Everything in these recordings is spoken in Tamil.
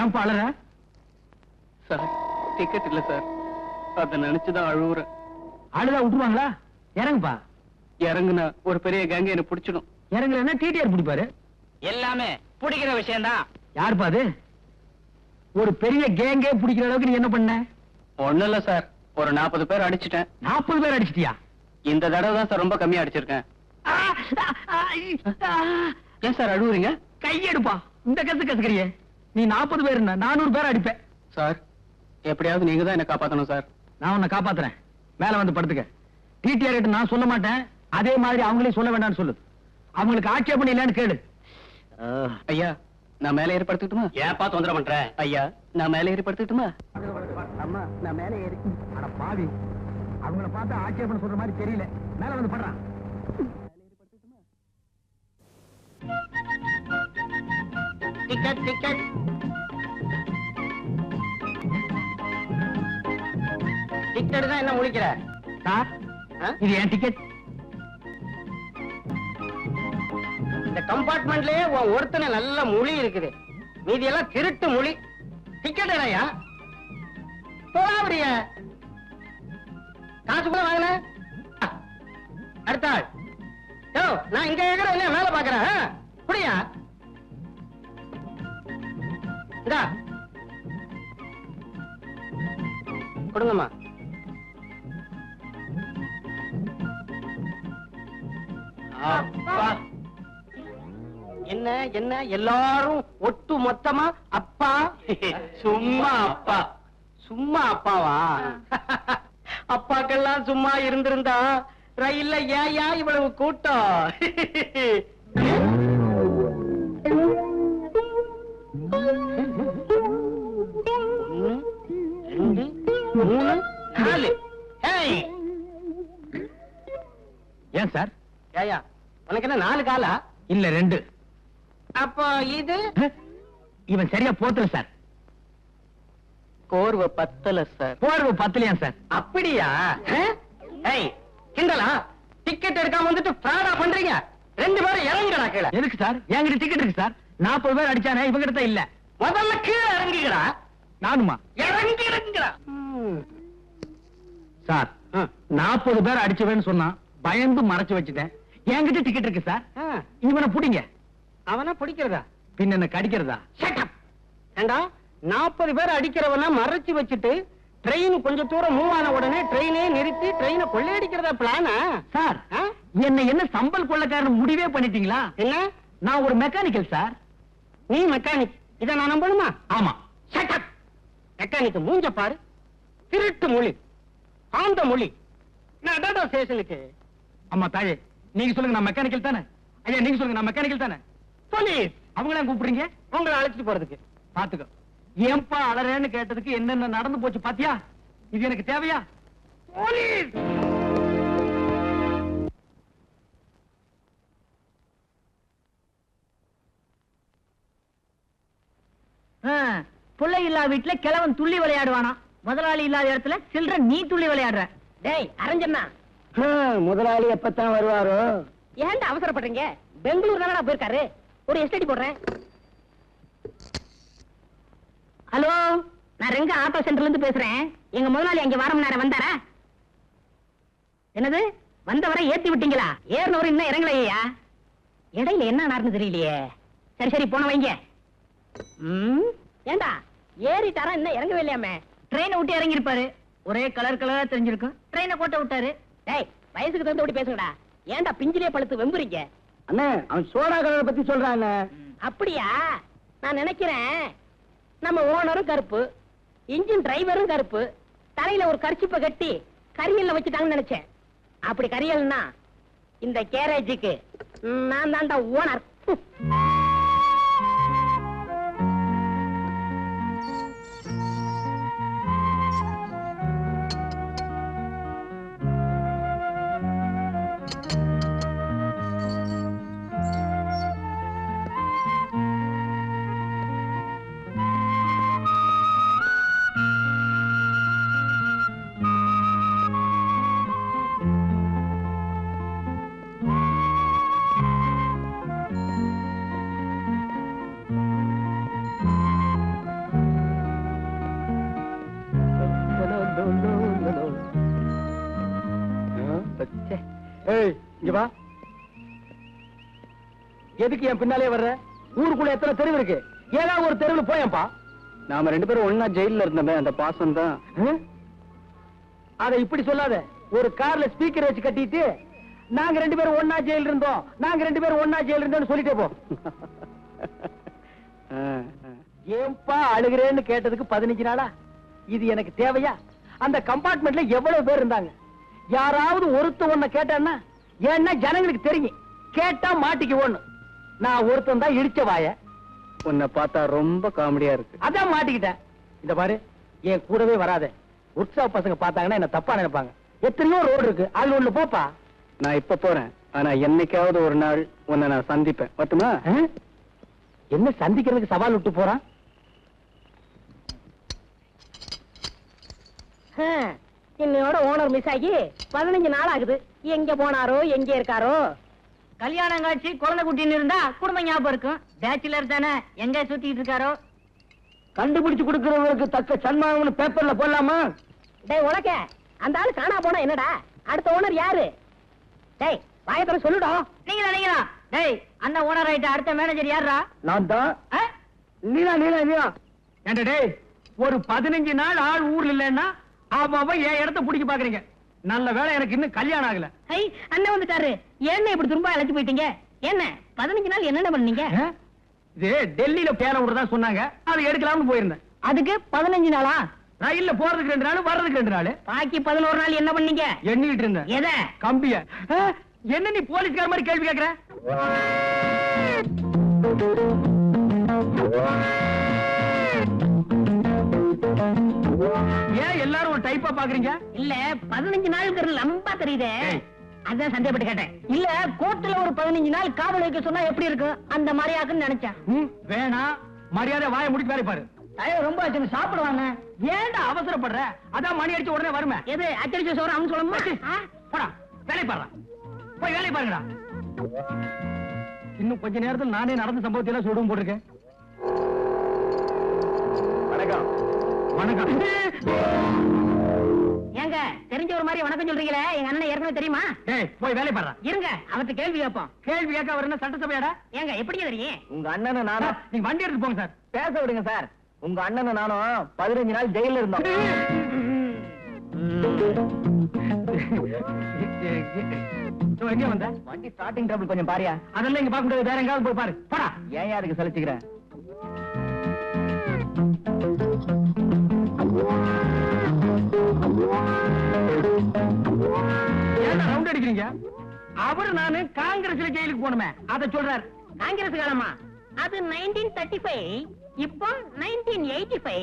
ஏன் பாளர சார்? டிக்கெட் இல்ல சார், அத நினைச்சுதான் அழுவுறேன். ஆளுதான் விட்டுருவாங்களா? இறங்குப்பா. இறங்குனா ஒரு பெரிய கேங்க என்ன பிடிச்சிடும். இறங்குலன்னா டிடிஆர் பிடிப்பாரு. எல்லாமே பிடிக்கிற விஷயம்தான். யாருப்பா அது? ஒரு பெரிய கேங்கே பிடிக்கிற அளவுக்கு நீ என்ன பண்ண? ஒண்ணும் இல்ல சார், ஒரு 40 பேர் அடிச்சிட்டேன். 40 பேர் அடிச்சிட்டியா? இந்த தடவை தான் சார் ரொம்ப கம்மியா அடிச்சிருக்கேன். ஏன் சார் அழுவுறீங்க? கையெடுப்பா. இந்த கசுக்கறியே நீ 40 பேர் 400 பேர் அடிப்பேன். சார் எப்படியாவது நீங்க தான் என்ன காப்பாத்தணும் சார். நான் உன்னை காப்பாத்துறேன். மேல வந்து படுத்துக்க. டிடிஆர் நான் சொல்ல மாட்டேன், அதே மாதிரி அவங்களையும் சொல்ல வேண்டாம்னு சொல்லு. அவங்களுக்கு ஆட்சேபணம் இல்லைன்னு கேளு. ஐயா நான் மேல ஏறி படுத்துட்டுமா? ஏப்பா தொந்தரவு பண்ற? ஐயா நான் மேல ஏறி படுத்துட்டுமா? அம்மா நான் மேல ஏறி. அட பாவி, அவங்கள பார்த்தா ஆட்சேபணம் சொல்ற மாதிரி தெரியல. மேல வந்து படுறான். டிக்கெட் டிக்கெட் டிக்கெட் தான் என்ன முடிக்கிற? சார் இது என் டிக்கெட். இந்த கம்பார்ட்மெண்ட்லயே ஒருத்தனை நல்ல மொழி இருக்குது, மீதி எல்லாம் திருட்டு மொழி. டிக்கெட் என்னையா தோலாவரிய காசு கூட வாங்கின? அடுத்த ஆள். நான் இங்க கேக்குற என்ன மேல பாக்குறேன். புரியா? கொடுங்கம்மா. என்ன என்ன எல்லாரும் ஒட்டு மொத்தமா அப்பா? சும்மா அப்பா. சும்மா அப்பாவா? அப்பாக்கெல்லாம் சும்மா இருந்திருந்தா ரயில்ல ஏயா இவ்வளவு கூட்டம்? 1 2 3 4. ஏன் சார்? ஏயா உனக்கு என்ன 4 காலா? இல்ல 2. அப்போ இது இவன் சரியா போத்தல சார். கோர்வை பத்தல சார். போர்வை பத்தலையா சார்? அப்படியா? கிண்டலா? டிக்கெட் எடுக்காம வந்துட்டு ஃப்ராடா பண்றீங்க. 2 பேரும் இறங்குடா கீழே. எதுக்கு சார்? என்கிட்ட டிக்கெட் இருக்கு சார். 40 பேர் அடிச்சானே, இவங்க கிட்ட இல்ல. முதல்ல கீழே இறங்குகிறா. நானுமா? இறங்குறா சார். 40 பேர் அடிச்சவன்னு சொன்னா பயந்து மறைச்சு வச்சுட்டேன். என்கிட்ட டிக்கெட் இருக்கு சார். இவனை புடிங்க. அவனா பிடிக்கிறதா? பின்ன என்ன கடிக்கிறதா? ஏண்டா 40 பேர் அடிக்கிறவனா மறைச்சு வச்சுட்டு ட்ரெயின் கொஞ்சம் தூரம் மூவ் ஆன உடனே ட்ரெயினே நிறுத்தி ட்ரெயினை கொள்ளையடிக்கிறதா பிளானா? சார் என்ன சம்பல் கொள்ளக்காரன் முடிவே பண்ணிட்டீங்களா? என்ன? நான் ஒரு மெக்கானிக்கல் சார். நீ மெக்கானிக், இதை நான் நம்பணுமா? ஆமா. மெக்கானிக் மூஞ்ச பாரு. திருட்டு மொழி, ஆந்த மொழி. நான் டாடா ஸ்டேஷனுக்கு. அம்மா தாயே, நீங்க சொல்லுங்க நான் மெக்கானிக்கல் தானே? ஐயா நீங்க சொல்லுங்க நான் மெக்கானிக்கல் தானே? போலீஸ். அவங்கள கூப்பிடுறீங்க? உங்களை அழைச்சிட்டு போறதுக்கு. பாத்துக்கோ. ஏன்பா அலறேன்னு கேட்டதுக்கு என்னென்ன நடந்து போச்சு பாத்தியா? இது எனக்கு தேவையா? போலீஸ். பிள்ளை இல்லா வீட்டுல கிழவன் துள்ளி விளையாடுவானா? முதலாளி இல்லாத இடத்துல சில்ற நீ துள்ளி விளையாடுற. டேய் அரஞ்சண்ணா, முதலாளி எப்பத்தான் வருவாரோ? ஏன்டா அவசரப்படுறீங்க? பெங்களூர் தானடா போயிருக்காரு. ஒரு எஸ்டடி போடுறேன். ஹலோ, நான் ரெங்க ஆட்டோ சென்டர்ல இருந்து பேசுறேன். எங்க முதலாளி அங்க வாரம் நேரம் வந்தாரா? என்னது வந்தவரை ஏத்தி விட்டீங்களா? ஏறினவரை இன்னும் இறங்கலையா? இடையில என்ன நடந்து தெரியலையே. சரி சரி போன வைங்க. ஏண்டா ஏறிட்டாரா இன்னும் இறங்கவே இல்லையாமே? ட்ரெயினை விட்டு இறங்கி இருப்பாரு. ஒரே கலர் கலரா தெரிஞ்சிருக்கும். ட்ரெயினை கோட்டை விட்டாரு. டேய் வயசுக்கு தகுந்த ஓடி பேசுங்கடா. ஏண்டா பிஞ்சிலே பழுத்து வெம்புறீங்க? அண்ணே அவன் சோடா கலரை பத்தி சொல்றான். அப்படியா? நான் நினைக்கிறேன் நம்ம ஓனரும் கருப்பு, இன்ஜின் டிரைவரும் கருப்பு, தலையில ஒரு கர்ச்சிப்பை கட்டி கரியல்ல வச்சுட்டாங்கன்னு நினைச்சேன். அப்படி கரியல்னா இந்த கேரேஜுக்கு நான் தான்டா ஓனர். இவா எதுக்கு என் பின்னாலே வர்ற? ஊருக்குள்ள எத்தனை தெருவு இருக்கு? ஏதாவது ஒரு தெருவில் போயப்பா. நாம 2 பேரும் ஒண்ணா ஜெயில இருந்தோமே, அந்த பாசம் தான். அதை இப்படி சொல்லாத. ஒரு கார்ல ஸ்பீக்கர் வச்சு கட்டிட்டு நாங்க 2 பேரும் ஒண்ணா ஜெயில இருந்தோம், நாங்க 2 பேரும் ஒண்ணா ஜெயில இருந்தோம்னு சொல்லிட்டே போ. ஏன்பா அழுகிறேன்னு கேட்டதுக்கு 15 நாளா? இது எனக்கு தேவையா? அந்த கம்பார்ட்மெண்ட்ல எவ்வளவு பேர் இருந்தாங்க. யாராவது ஒருத்த ஒண்ண கேட்டான்னா, ஏன்னா ஜனங்களுக்கு தெரியும் கேட்டா மாட்டிக்கு ஒண்ணு. நான் ஒருத்தன் தான் இடிச்ச வாய. உன்னை பார்த்தா ரொம்ப காமெடியா இருக்கு. அதான் மாட்டிக்கிட்டேன். இந்த பாரு, என் கூடவே வராத. உற்சாக பசங்க பார்த்தாங்கன்னா என்ன தப்பா நினைப்பாங்க. எத்தனையோ ரோடு இருக்கு, அது ஒண்ணு போப்பா. நான் இப்ப போறேன், ஆனா என்னைக்காவது ஒரு நாள் உன்னை நான் சந்திப்பேன். மட்டுமா? என்ன சந்திக்கிறதுக்கு சவால் விட்டு போறான்? இன்னையோட ஓனர் மிஸ் ஆகி 15 நாள் ஆகுது. எங்க போனாரோ, எங்க இருக்காரோ? கல்யாணம் காட்சி குழந்தை குட்டின்னு இருந்தா குடும்ப ஞாபகம் இருக்கும். பேச்சுலர் தானே, எங்க சுத்திட்டு இருக்காரோ? கண்டுபிடிச்சு கொடுக்கிறவங்களுக்கு தக்க சன்மானம்னு பேப்பர்ல போடலாமா? டேய் உனக்க அந்த ஆளு காணா போனா என்னடா? அடுத்த ஓனர் யாரு? டேய் வாயத்தோட சொல்லுடா. நீங்களா? டேய் அந்த ஓனர் ஆயிட்ட அடுத்த மேனேஜர் யாரா? நான் தான். நீலா நீலா நீலா. ஏண்டா டேய், ஒரு 15 நாள் ஆள் ஊர்ல இல்லன்னா அவன் என் இடத்த பிடிக்க பாக்குறீங்க. நல்ல வேளை எனக்கு இன்னும் கல்யாணம் ஆகல. ஐ அண்ணன் வந்துட்டாரு. என்ன இப்படி திரும்ப அழைச்சு போயிட்டீங்க? என்ன 15 நாள் என்னென்ன பண்ணீங்க? இது டெல்லியில பேர விடுறதா சொன்னாங்க, அது எடுக்கலாம்னு போயிருந்தேன். அதுக்கு 15 நாளா? ரயில்ல போறதுக்கு 2 நாள், வர்றதுக்கு 2 நாள். பாக்கி 11 நாள் என்ன பண்ணீங்க? எண்ணிட்டு இருந்தேன். எத? கம்பிய. என்ன நீ போலீஸ்கார மாதிரி கேள்வி கேக்குற? ஏன் எல்லாரும் ஒரு டைப்பா பாக்குறீங்க? இல்ல 15 நாளுக்கு லம்பா தெரியுதே, அதான் சந்தேகப்பட்டு கேட்டேன். இல்ல கோர்ட்ல ஒரு 15 நாள் காவல் வைக்க சொன்னா எப்படி இருக்கும், அந்த மாதிரி ஆகுன்னு நினைச்சேன். வேணாம், மரியாதை வாயை முடிச்சு வேலை பாரு. ரொம்ப ஆச்சு, சாப்பிடுவாங்க. ஏன்டா அவசரப்படுற? அதான் மணி அடிச்சு உடனே வருமே. எது அச்சடிச்ச சோறு அவன் சொல்லணுமா? போடா வேலை பாரு, போய் வேலை பாருங்கடா. இன்னும் கொஞ்ச நேரத்தில் நானே நடந்த சம்பவத்தை எல்லாம் சொல்லுவோம் போட்டிருக்கேன். வணக்கம். வணக்கம். ஏங்க தெரிஞ்ச ஒரு மாதிரி வணக்கம் சொல்றீங்களே, எங்க அண்ணன் ஏற்கனவே தெரியுமா? போய் வேலை பாரு. இருங்க அவர்கிட்ட கேள்வி கேட்போம். கேள்வி கேட்க அவர் என்ன சட்டசபையாடா? ஏங்க எப்படி தெரியும்? உங்க அண்ணனை நானும். நீங்க வண்டி எடுத்து போங்க சார். பேச விடுங்க சார். உங்க அண்ணனை நானும் 15 நாள் ஜெயில இருந்தோம். எங்க வந்த? வண்டி ஸ்டார்டிங் ட்ரபிள் கொஞ்சம் பாரியா. அதெல்லாம் இங்க பார்க்க முடியாது, வேற எங்காவது போய் பாரு. போடா. ஏன் அதுக்கு சலிச்சுக்கிறேன்? ஏன்டா ரவுண்ட் அடிக்கிறீங்க? அவரு நானு காங்கிரஸ்ல ஜெயிலுக்கு போனமே, அதை சொல்றாரு. காங்கிரஸ் காலமா? அது 1935, இப்போ 1985.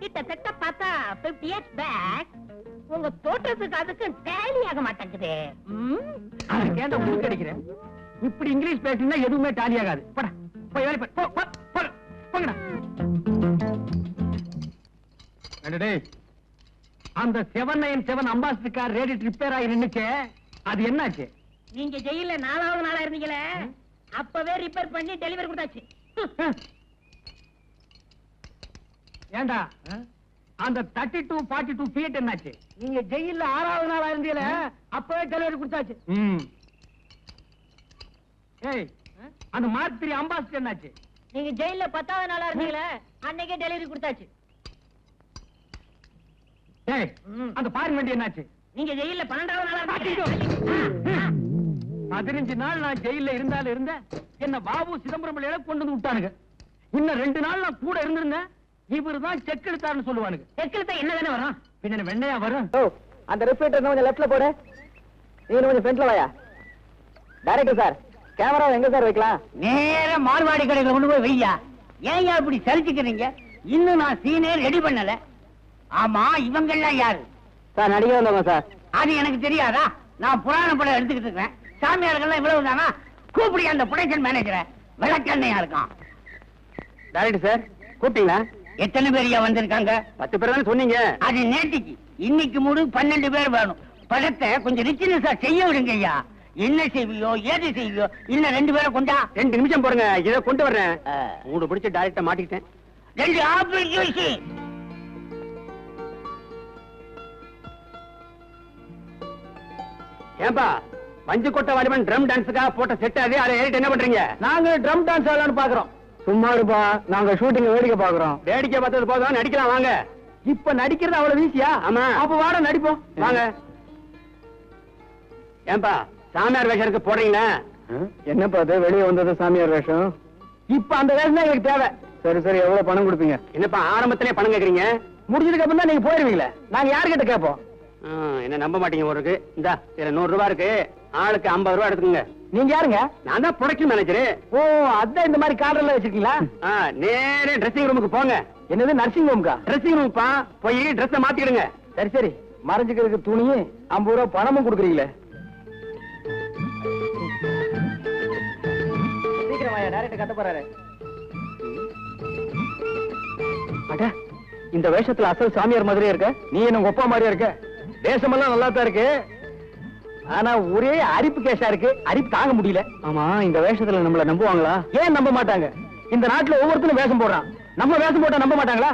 கிட்டத்தட்ட பார்த்தா 50 years பேக். உங்க தோற்றத்துக்கு அதுக்கு டேலி ஆக மாட்டேங்குது. ஏன்டா உங்களுக்கு அடிக்கிறேன்? இப்படி இங்கிலீஷ் பேசினா எதுவுமே டாலி ஆகாது. போடா போய் வேலை பாரு. போங்கடா. டேய், அந்த 797 அம்பாசிடர் கார் ரேடியேட்டர் ரிப்பேர் ஆகி நின்னுச்சே, அது என்னாச்சு? நீங்க ஜெயில 4வது நாளா இருந்தீங்களே, அப்பவே ரிப்பேர் பண்ணி டெலிவரி கொடுத்தாச்சு. ஏண்டா அந்த 32, 42 ஃபீட் என்னாச்சு? நீங்க ஜெயில 6வது நாளா இருந்தீல, அப்பவே டெலிவரி கொடுத்தாச்சு. ஏய், அந்த மார்க் 3 அம்பாசிடர் என்னாச்சு? நீங்க ஜெயில 10வது நாளா இருந்தீங்களே, அன்னைக்கே டெலிவரி கொடுத்தாச்சு. ஏய், அந்த பார்லிமெண்ட் என்னாச்சு? நீங்க ஜெயில 12வது நாளா இருந்தீங்க. 15 நாள் நான் ஜெயில இருந்தாலும் இருந்தேன். என்ன பாபு சிதம்பரம் பிள்ளையில கொண்டு வந்து விட்டானுங்க. இன்னும் 2 நாள் நான் கூட இருந்திருந்தேன், இவரு தான் செக் எடுத்தாருன்னு சொல்லுவானுங்க. செக் எடுத்தா என்ன தானே வரும்? பின்ன வெண்ணையா வரும். அந்த ரிப்பீட்டர் கொஞ்சம் லெஃப்ட்ல போடு, நீ கொஞ்சம் ஃப்ரண்ட்ல வாயா. டைரக்டர் சார், கேமரா எங்க சார் வைக்கலாம்? நேர மார்வாடி கடையில கொண்டு போய் வையா. ஏன் இப்படி சரிச்சுக்கிறீங்க? இன்னும் நான் சீனே ரெடி பண்ணல. ஆமா, இவங்க எல்லாம் யாரு? சார் நடிகை வந்தவங்க சார். அது எனக்கு தெரியாதா? நான் புராண படம் எடுத்துக்கிட்டு இருக்கேன். சாமியார்கள்லாம் இவ்வளவு தானா? கூப்பிடி அந்த ப்ரொடக்ஷன் மேனேஜரை. விளக்கண்ணையா இருக்கான். டைரக்டர் சார் கூப்பிட்டீங்களா? எத்தனை பேர் வந்திருக்காங்க? 10 பேர் தானே சொன்னீங்க. அது நேற்றுக்கு. இன்னைக்கு மூடு 12 பேர் வேணும். படத்தை கொஞ்சம் ரிச்சினஸா செய்ய விடுங்க ஐயா. என்ன செய்வியோ ஏது செய்வியோ, இன்னும் 2 பேரை கொண்டா. 2 நிமிஷம் போடுங்க, இதை கொண்டு வர்றேன். மூடு பிடிச்சு டைரக்டா மாட்டிக்கிட்டேன். 2 ஆப்பிள் ஜூஸ். ஏன்பா மஞ்சு கொட்ட வாலிபன் ட்ரம் டான்ஸுக்காக போட்ட செட் அதே அதை ஏறிட்டு என்ன பண்றீங்க? நாங்க ட்ரம் டான்ஸ் ஆடலாம்னு பாக்குறோம். சும்மா இருப்பா, நாங்க ஷூட்டிங் வேடிக்கை பாக்குறோம். வேடிக்கை பார்த்தது போதும், நடிக்கலாம் வாங்க. இப்ப நடிக்கிறது அவ்வளவு வீசியா? ஆமா. அப்ப வாட நடிப்போம் வாங்க. ஏன்பா சாமியார் வேஷத்துக்கு போடுறீங்களா? என்னப்பா அது வெளியே வந்தது சாமியார் வேஷம்? இப்ப அந்த வேஷம் தான் எங்களுக்கு தேவை. சரி சரி, எவ்வளவு பணம் கொடுப்பீங்க? என்னப்பா ஆரம்பத்திலே பணம் கேக்குறீங்க? முடிஞ்சதுக்கு அப்புறம் தான் நீங்க போயிருவீங்களே, நாங்க யாருக்கிட்ட கேட்போம்? என்ன நம்ப மாட்டீங்க ஒரு இந்த இதுல 100 ரூபாய் இருக்கு, ஆளுக்கு 50 ரூபாய் எடுத்துக்கங்க. நீங்க யாருங்க? நான் தான் ப்ரொடக்ஷன் மேனேஜர். ஓ, அதான் இந்த மாதிரி கார்டர்ல வச்சிருக்கீங்களா? நேரே ட்ரெஸ்ஸிங் ரூமுக்கு போங்க. என்னது நர்சிங் ஹோம்கா? ட்ரெஸ்ஸிங் ரூம்ப்பா, போய் ட்ரெஸ்ஸை மாத்திக்கிடுங்க. சரி சரி, மறைஞ்சுக்கிறதுக்கு துணியும் 50 ரூபாய் பணமும் கொடுக்குறீங்களே. சீக்கிரம் வாயா, டைரக்டர் கட்ட போறாரு. அட, இந்த வேஷத்துல அசல் சாமியார் மாதிரியே இருக்க. நீ என்ன உங்க அப்பா மாதிரியா இருக்க? வேஷமெல்லாம் நல்லா தான் இருக்கு, ஆனா ஒரே அரிப்பு கேஷா இருக்கு, அரிப்பு தாங்க முடியல. ஆமா, இந்த வேஷத்துல நம்மள நம்புவாங்களா? ஏன் நம்ப மாட்டாங்க? இந்த நாட்டுல ஒவ்வொருத்தரும் வேஷம் போடுறான், நம்ம வேஷம் போட்டா நம்ப மாட்டாங்களா?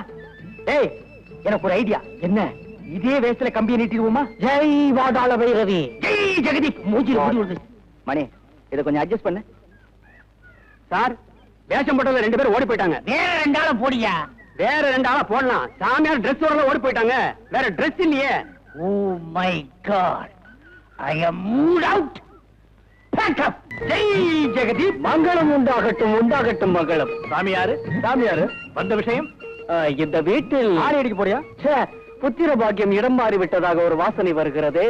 டேய், எனக்கு ஒரு ஐடியா. என்ன? இதே வேஷத்துல கம்பியை நீட்டிடுவோமா? ஜெய் வாடாள பைரவி, ஜெய் ஜெகதீப். மூஞ்சி வருது. மணி, இதை கொஞ்சம் அட்ஜஸ்ட் பண்ணு. சார், வேஷம் போட்டதுல 2 பேர் ஓடி போயிட்டாங்க. வேற 2 ஆளை போடியா. வேற 2 ஆளா போடலாம். சாமியார் ட்ரெஸ் ஓடல ஓடி போயிட்டாங்க. வேற ட்ரெஸ் இல்லையே. Oh my God, I am mood out. Pack up. Jai Jagadeep. மங்களம் உண்டாகட்டும், உண்டாகட்டும் மங்களம். சாமியாரு, சாமியாரு வந்த விஷயம்? இந்த வீட்டில் ஆணி அடிக்க போறியா? புத்திர பாக்கியம் இடம் மாறி விட்டதாக ஒரு வாசனை வருகிறதே.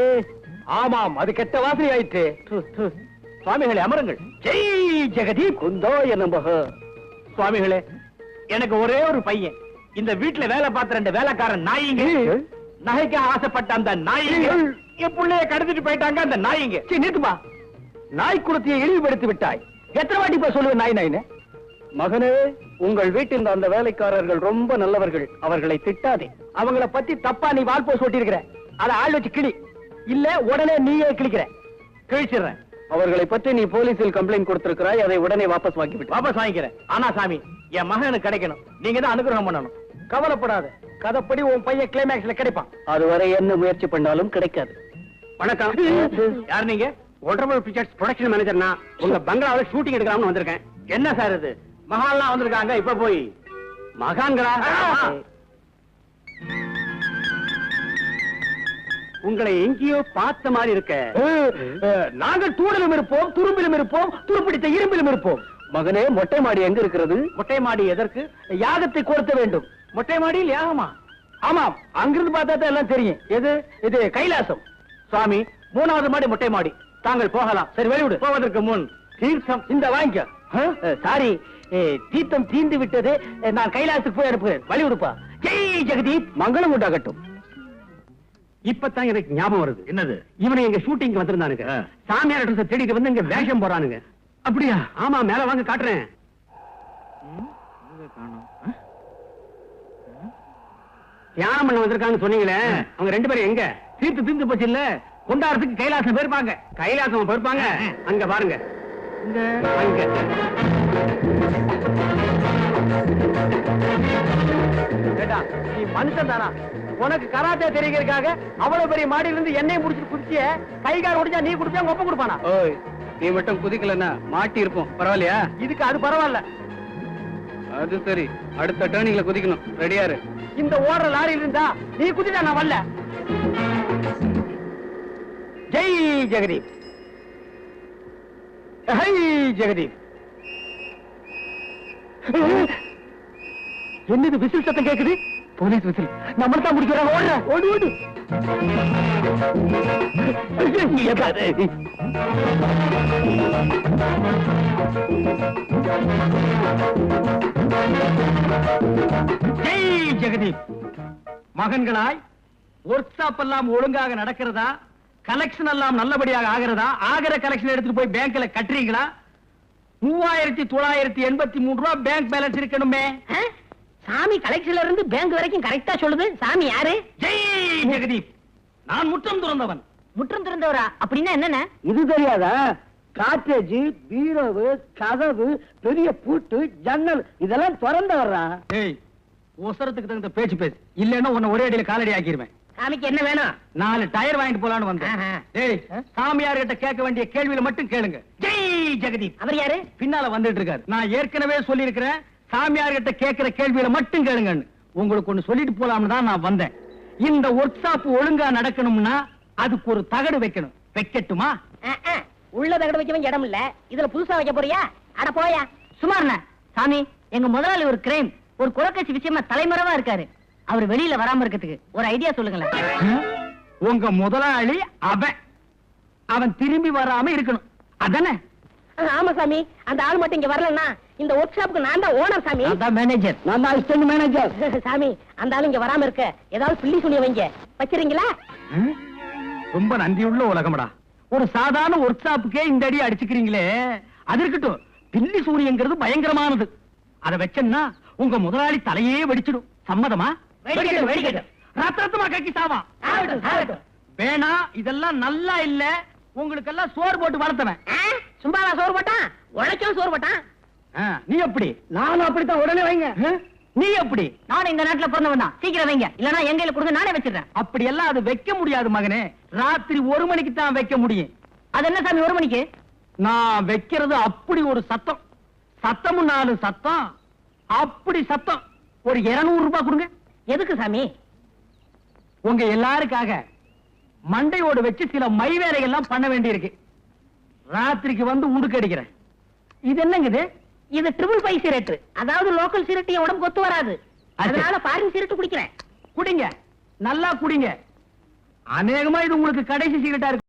ஆமாம், அது கெட்ட வாசனை ஆயிற்று. சுவாமிகளே, அமருங்கள். ஜெய் ஜெகதீப். குந்தோய நமஹ. சுவாமிகளே, எனக்கு ஒரே ஒரு பையன். இந்த வீட்டுல வேலை பார்த்த 2 வேலைக்காரன் நாயிங்க, நகைக்கு ஆசைப்பட்ட அந்த நாயிங்க என் புள்ளைய கடத்திட்டு போயிட்டாங்க. அந்த நாயிங்க நிறுத்துப்பா, நாய் குலத்தையை இழிவுபடுத்தி விட்டாய். எத்தனை வாட்டி போய் சொல்லுவேன் நாய் நாயின்னு? மகனே, உங்கள் வீட்டில் அந்த வேலைக்காரர்கள் ரொம்ப நல்லவர்கள், அவர்களை திட்டாதே. அவங்கள பத்தி தப்பா நீ வால்போஸ் ஒட்டி இருக்கிற, அத ஆள் வச்சு கிளி. இல்ல உடனே நீயே கிளிக்கிற. கிழிச்சிடுறேன். அவர்களை பற்றி நீ போலீசில் கம்ப்ளைண்ட் கொடுத்திருக்கிறாய், அதை உடனே வாபஸ் வாங்கிவிட்டு. வாபஸ் வாங்கிக்கிறேன். ஆனா சாமி, என் மகனுக்கு கிடைக்கணும், நீங்க தான் அனுகிரகம் பண்ணணும். கவலைப்படாத, கதைப்படி உன் பையன் கிளைமேக்ஸ்ல கிடைப்பான். அதுவரை என்ன முயற்சி பண்ணாலும் கிடைக்காது. வணக்கம். யார் நீங்க? ஒண்டர்ஃபுல் பிக்சர்ஸ் ப்ரொடக்ஷன் மேனேஜர்னா. உங்க பங்களாவில் ஷூட்டிங் எடுக்கலாம்னு வந்திருக்கேன். என்ன சார் இது? மகான்லாம் வந்திருக்காங்க, இப்ப போய் மகான்களா? உங்களை எங்கேயோ பார்த்த மாதிரி இருக்க. நாங்கள் தூணிலும் இருப்போம், துரும்பிலும் இருப்போம், துருப்பிடித்த இரும்பிலும் இருப்போம். மகனே, மொட்டை மாடி எங்க இருக்கிறது? மொட்டை மாடி எதற்கு? யாகத்தை கொடுத்த வேண்டும். மொட்டை மாடியில் யாகமா? ஆமாம், அங்கிருந்து பார்த்தா தான் எல்லாம் தெரியும். இது கைலாசம். சுவாமி, 3வது மாடி மொட்டை மாடி. தாங்கள் போகலாம். சரி, வெளிவிடு. போவதற்கு முன் தீர்த்தம் இந்த வாங்கிக்க. சாரி, தீர்த்தம் தீந்து விட்டது, நான் கைலாசத்துக்கு போய் அனுப்புகிறேன். வழிவிடுப்பா. ஜெய் ஜெகதீப். மங்களம் உண்டாகட்டும். இப்பதான் எனக்கு ஞாபகம் வருது. என்னது? இவனை எங்க ஷூட்டிங் வந்திருந்தானுங்க. சாமியார் ட்ரெஸ் தேடிட்டு வந்து இங்க வேஷம் போறானுங்க. அப்படியா? ஆமா, மேல வாங்க காட்டுறேன். தியானம் பண்ண வந்திருக்காங்கன்னு சொன்னீங்களே, அவங்க 2 பேரும் எங்க? தீர்த்து தீந்து போச்சு இல்ல, கொண்டாடுறதுக்கு கைலாசம் போயிருப்பாங்க. கைலாசம் போயிருப்பாங்க. அங்க பாருங்க. அங்க. நீ மனுஷன் தானா? உனக்கு கராத்தே தெரிகிறதுக்காக அவ்வளவு பெரிய மாடியில இருந்து எண்ணெய் முடிச்சு குடிச்சிய கைகால் ஒடிஞ்சா நீ குடிப்பா, உங்க ஒப்ப கொடுப்பானா? ஓய், நீ மட்டும் குதிக்கலன்னா மாட்டி இருப்போம். பரவாயில்லையா? இதுக்கு அது பரவாயில்ல. அது சரி, அடுத்த டர்னிங்ல குதிக்கணும். ரெடியாரு? இந்த ஓடுற லாரியில இருந்தா நீ குதிட்டா நான் வரல. ஜெய் ஜெகதீப். ஜெகதீப். என்னது விசில் சத்தம் கேக்குது? Police whistle. நம்மள தான் முடிக்கிறாங்க. ஓடுற, ஓடு ஓடு. ஜெய் ஜெகதீப். மகன்களாய், ஒர்க் ஷாப் எல்லாம் ஒழுங்காக நடக்கிறதா? கலெக்ஷன் எல்லாம் நல்லபடியாக ஆகிறதா? ஆகிற கலெக்ஷன் எடுத்துட்டு போய் பேங்க்ல கட்டுறீங்களா? 3983 ரூபாய் பேங்க் பேலன்ஸ் இருக்கணுமே. சாமி கலெக்ஷன்ல இருந்து பேங்க் வரைக்கும் கரெக்டா சொல்லுது. சாமி யாரு? ஜெய் ஜெகதீப். நான் முற்றம் துறந்தவன். முற்றம் திறந்தவரா? அப்படின்னா என்னென்ன? இது தெரியாதா? காட்டேஜ், பீரோவு, கதவு, பெரிய பூட்டு, ஜன்னல் இதெல்லாம் திறந்து வர்றான். ஏய், ஒசரத்துக்கு தகுந்த பேச்சு பேசு, இல்லன்னா உன்னை ஒரே அடியில காலடி ஆக்கிடுவேன். சாமிக்கு என்ன வேணும்? 4 டயர் வாங்கிட்டு போலான்னு வந்தேன். ஆஹா. டேய், சாமியார் கிட்ட கேட்க வேண்டிய கேள்வியில மட்டும் கேளுங்க. ஜெய் ஜெகதீப். அவர் யாரு? பின்னால வந்துட்டு இருக்காரு. நான் ஏற்கனவே சொல்லி இருக்கிறேன், சாமியார் கிட்ட கேட்கிற கேள்வியில மட்டும் கேளுங்கன்னு. உங்களுக்கு ஒண்ணு சொல்லிட்டு போலாம்னு தான் நான் வந்தேன். இந்த ஒர்க் ஷாப் ஒழுங்கா நடக்கணும்னா அதுக்கு ஒரு தகடு வைக்கணும். வைக்கட்டுமா? உள்ள தகடு வைக்கவே இடம் இல்ல, இதுல புதுசா வைக்க போறியா? அட போயா. சுமார்ண்ண சாமி, எங்க முதலாளி ஒரு கிரைம், ஒரு குலக்கட்சி விஷயமா தலைமறைவா இருக்காரு. அவர் வெளியில வராம இருக்கிறதுக்கு ஒரு ஐடியா சொல்லுங்களேன். உங்க முதலாளி அவன் திரும்பி வராம இருக்கணும், அதானே? ஆமா சாமி, அந்த ஆள் மட்டும் இங்க வரலன்னா இந்த ஒர்க் ஷாப்புக்கு நான் தான் ஓனர் சாமி. அதான் மேனேஜர். நான் தான் அசிஸ்டன்ட் மேனேஜர். சாமி, அந்த ஆள் இங்க வராம இருக்க ஏதாவது பில்லி சுனிய வைங்க. வச்சிருங்களா? ரொம்ப நன்றியுள்ள உலகமடா. ஒரு சாதாரண ஒர்க் ஷாப்புக்கே இந்த அடி அடிச்சுக்கிறீங்களே, அது இருக்கட்டும். பில்லி சூரியங்கிறது பயங்கரமானது. அதை வச்சேன்னா உங்க முதலாளி தலையே வெடிச்சிடும். சம்மதமா? வெடிக்கட்டும், வெடிக்கட்டும். ரத்தமா கக்கி சாவா. வேணா, இதெல்லாம் நல்லா இல்ல. உங்களுக்கெல்லாம் சோறு போட்டு வளர்த்தவன். சும்மாவா சோறு போட்டான்? உழைச்சும் சோறு போட்டான். நீ எப்படி? நானும் அப்படித்தான். உடனே வைங்க. நீ எப்படி? நானும் இந்த நாட்டுல பிறந்தவன் தான். சீக்கிரம் வைங்க, இல்லனா எங்க கையில கொடுங்க, நானே வச்சிடுறேன். அப்படி எல்லாம் அது வைக்க முடியாது மகனே. ராத்திரி 1 மணிக்கு தான் வைக்க முடியும். அது என்ன சாமி 1 மணிக்கு? நான் வைக்கிறது அப்படி ஒரு சத்தம். சத்தமும் 4 சத்தம். அப்படி சத்தம். ஒரு 200 ரூபாய் கொடுங்க. எதுக்கு சாமி? உங்க எல்லாருக்காக மண்டையோடு வச்சு சில மை வேலைகள்லாம் பண்ண வேண்டியிருக்கு. ராத்திரிக்கு வந்து உண்டுக்கு அடிக்கிறேன். இது என்னங்க இது? இது ட்ரிபிள் 5 சிகரெட். அதாவது லோக்கல் சிகரெட் என் உடம்புக்கு ஒத்து வராது. அதனால ஃபாரின் சிகரெட் குடிக்கிறேன். குடிங்க, நல்லா குடிங்க. அநேகமா இது உங்களுக்கு கடைசி சிகரெட்டா இருக்கு.